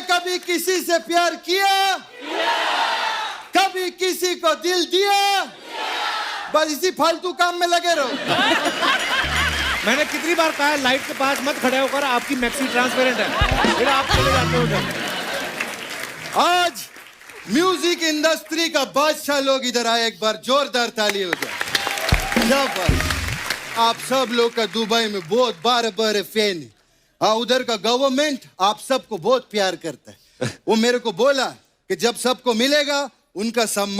कभी किसी से प्यार किया? कभी किसी को दिल दिया? बस इसी फालतू काम में लगे रहो। मैंने कितनी बार कहा है लाइट के पास मत खड़े होकर, आपकी मैक्सी ट्रांसपेरेंट है, फिर आप चले जाते हो उधर। आज म्यूजिक इंडस्ट्री का बादशाह लोग इधर आए, एक बार जोरदार ताली हो जाए। जबरदस्त। आप सब लोग का दुबई में बहुत बड़े फैन है। हाँ, उधर का गवर्नमेंट आप सबको बहुत प्यार करता है। वो मेरे को बोला कि जब सबको मिलेगा उनका सम्मान